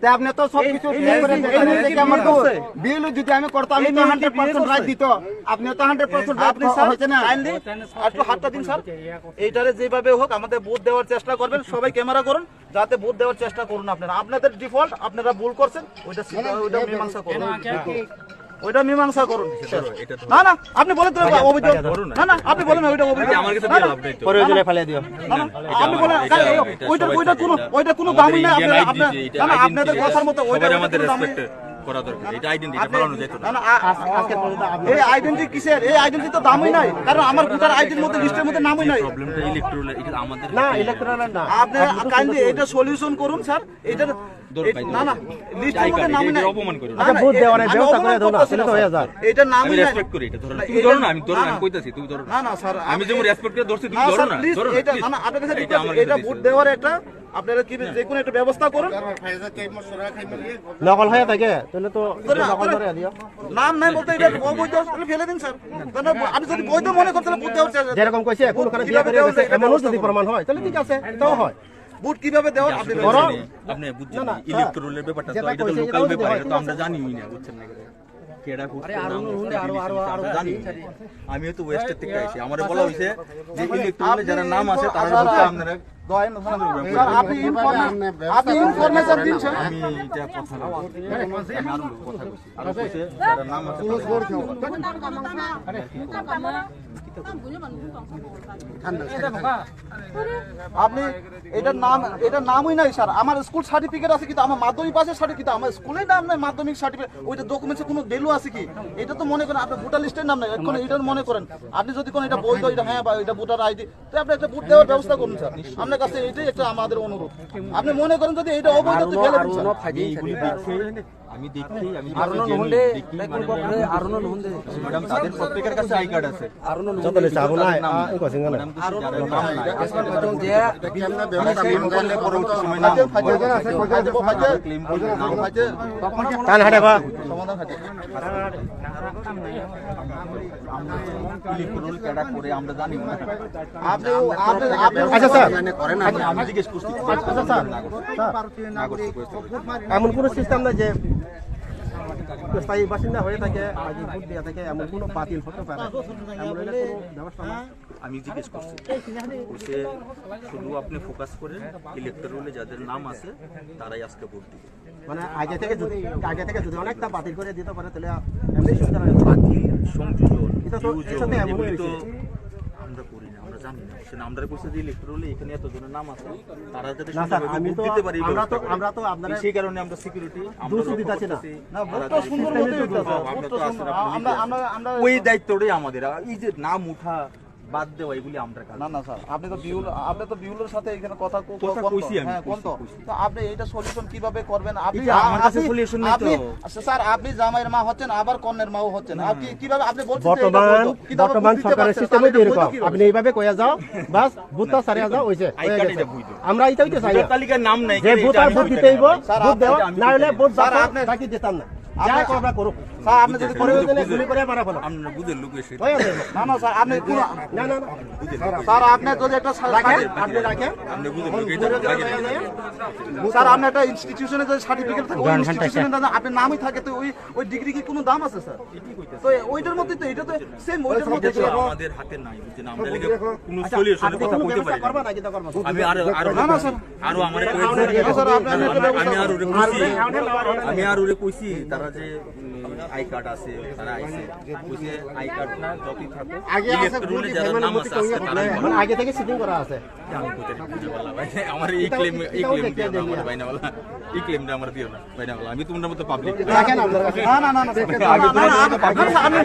আপনি তো সবকিছু বিল যদি আমি করতাম আমি তো 100% রাইট দিত আপনি তো 100% আপনি হয়েছে না একটু হাতটা দিন স্যার এইটারে যেভাবে হোক আমাদের বুথ দেওয়ার চেষ্টা করবেন সবাই ক্যামেরা করুন যাতে বুথ দেওয়ার চেষ্টা করুন আপনারা আপনাদের ডিফল্ট আপনারা ভুল করছেন ওইটা মীমাংসা করুন ওইটা মীমাংসা করুন না না আপনি বলেন তো অভিযোগ না না আপনি বলেন ওইটা অভিযোগ আমার কাছে দিয়ে আপনি প্রয়োজনে ফেলে দিও আপনি বলেন ওইটা কোনো দামই না আপনারা আপনাদের কথার মতো ওইটা আমাদের রেসপেক্ট করা দরকার এটা আইডেন্টিটি বানানো যেত না আজকে পর্যন্ত এই আইডেন্টিটি কিসের এই আইডেন্টিটি তো দামই নাই কারণ আমার ভোটার আইডির মধ্যে লিস্টের মধ্যে নামই নাই প্রবলেমটা ইলেকট্রাল এটা আমাদের না ইলেকট্রাল না আপনি কাইন্ডলি এটা সলিউশন করুন স্যার এটা না না লিস্টের মধ্যে নামই নাই অপমান করি আচ্ছা ভোট দেওয়ার ব্যবস্থা করে দাও না তাহলে তো হয়ে যায় এটা নামই আমি নাই রেসপেক্ট করি এটা ধরো না তুমি ধরো না আমি ধরো না আমি কইতাছি তুমি ধরো না না স্যার আমি যেমন রেসপেক্ট করে ধরছি তুমি ধরো না ধরো এটা না আপনাদের কাছে এটা ভোট দেওয়ার একটা আপনারা কি যে কোনো একটা ব্যবস্থা করুন নকল হয়ে থাকে তাহলে তো নকল করে দিও নাম নাই বলতে এটা অবৈধ তাহলে ফেলে দিন স্যার কারণ আপনি যদি বৈধ মনে করতেন ভোট দেওয়ার চাই যেরকম কইছে কোনখানে বিয়ে করে গেছে এমনও যদি প্রমাণ হয় তাহলে ঠিক আছে তাও হয় ভোট কিভাবে দেওয়ার আপনি বড় আপনি বুঝছেন ইলেকট্রালের ব্যাপারটা তো এটা তো লোকাল ব্যাপার এটা তো আমরা জানিই না বুঝছেন না কেডা করছে আমরা জানি আমিও তো ওয়েস্টের থেকে আইছি আমারে বলা হইছে যে ইলেকট্রালে যারা নাম আছে তারা হচ্ছে আপনারা স্যার আপনি ইনফরমেশন দিন স্যার আমি এটা কথা না আমি আরো কথা কইছি আরো কইছে যারা নাম আছে আপনি এটা নামই নাই স্যার আমার স্কুল সার্টিফিকেট আছে কিন্তু আমার মাধ্যমিক পাশের সার্টিফিকেট আমার স্কুলের নাম নাই মাধ্যমিক সার্টিফিকেট ওইটা ডকুমেন্টসে কোনো ভ্যালু আছে কি এটা তো মনে করেন আপনার ভোটার লিস্টের নাম নাই এখন এটা মনে করেন আপনি যদি কোনো এটা বৈধ এটা হ্যাঁ বা এটা ভোটার আইডি তো আপনি একটা ভোট দেওয়ার ব্যবস্থা করুন স্যার আপনার কাছে এটাই একটা আমাদের অনুরোধ আপনি মনে করেন যদি এটা অবৈধ তো ফেলে দিন স্যার আমি দেখি আমি ম্যাডাম তাদের প্রত্যেকের কাছে আই কার্ড আছে যতলে চাবো না এই কসিং না কান হাটে বা সমাধান থাকে ইলেকট্রাল কেডা করে আমরা জানি না আপনি আচ্ছা স্যার আমি জিজ্ঞেস করছি আচ্ছা স্যার এমন কোনো সিস্টেম না যে স্থায়ী বাসিন্দা হয়ে থাকে আগে ভোট দিয়ে থাকে এমন কোনো বাতিল হতে পারে এমন কোনো ব্যবস্থা না আমি জিজ্ঞেস করছি বলছে শুধু আপনি ফোকাস করেন ইলেকট্রালে যাদের নাম আছে তারাই আজকে ভোট দিবে মানে আগে থেকে যদি অনেকটা বাতিল করে দিতে পারে তাহলে এমনি সুবিধা হবে বাতিল সংযোজন এটা তো এটাতে এমন এগুলি তো হয়েছে আমরা করি না আমরা জানি না সে আমরা কইছে যে ইলেকট্রালে এখানে এতজনের নাম আছে তারা যাতে না স্যার আমি তো দিতে পারি আমরা তো আপনারা সেই কারণে আমরা সিকিউরিটি দুশো দিতেছি না না ভোটটা সুন্দর মতো আমরা ওই দায়িত্বটাই আমাদের এই যে নাম উঠা বাদ দেওয়া এগুলি আমরা কাজ না না স্যার আপনি তো বিউলের সাথে এখানে কথা কইছি আমি, হ্যাঁ কোন তো তো আপনি এটা সলিউশন কিভাবে করবেন আপনি এই যে আমার কাছে solution নেই তো। আপনি স্যার আপনি জামাইয়ের মা হচ্ছেন আবার কন্যার মাও হচ্ছেন আপনি কিভাবে আপনি বলছেন যে এটা বর্তমান বৈধ? কিভাবে বর্তমান বুঝতে সরকারের পারছেন? সিস্টেমে তাহলে এটা এরকম বৈধ কিভাবে? আপনি এইভাবে কইয়া যাও বাস ভোটটা সারিয়া যাও হইছে আই হয়ে কার্ড গেছে। এটা বৈধ আমরা এইটাই তো চাই ভোটার তালিকার নাম নাই যে ভোট আর ভোট দিতেইব স্যার, ভোট দেওয়া আপনি- না হলে ভোট স্যার, বাকি আপনি- বাকি দিতাম না যা করবা করো স্যার আপনি যদি করে প্রয়োজনে গুলি করে মারা ফেলো আমরা বুঝের লোক এসে হয়ে যাবে না না স্যার আপনি না না না স্যার আপনি যদি একটা রাখেন আপনি রাখেন আমরা বুঝের লোক এটা লাগে স্যার আপনি একটা ইনস্টিটিউশনে যে সার্টিফিকেট থাকে ওই ইনস্টিটিউশনে দাদা আপনার নামই থাকে তো ওই ডিগ্রি কি কোনো দাম আছে স্যার তো ওইটার মধ্যে তো এটা তো সেম ওইটার মধ্যে এটা আমাদের হাতে নাই বুঝছেন আমরা লিগে কোনো সলিউশনের কথা বলতে পারি করবা না না কিন্তু করবা আমি আরো না, স্যার। আরো আমারে না, স্যার, আপনি একটা ব্যবস্থা আমি আর ওরে কইছি আমি আর ওরে কইছি তারা যে আই কার্ড আছে তারা আইছে কইছে আই কার্ড না যতই থাকে আগে আছে ইলেকট্রনে যারা নাম আছে আজকে তারা মানে আগে থেকে সিটিং করা আছে আমি কইতে বুঝে বলা ভাই আমার এই ক্লেম দিও না আমার বাইনা বলা এই ক্লেমটা আমার দিও না বাইনা বলা আমি তোমার মতো পাবলিক রাখেন আপনার কাছে না না না না স্যার। না, না, না, না, না, না, স্যার, আমি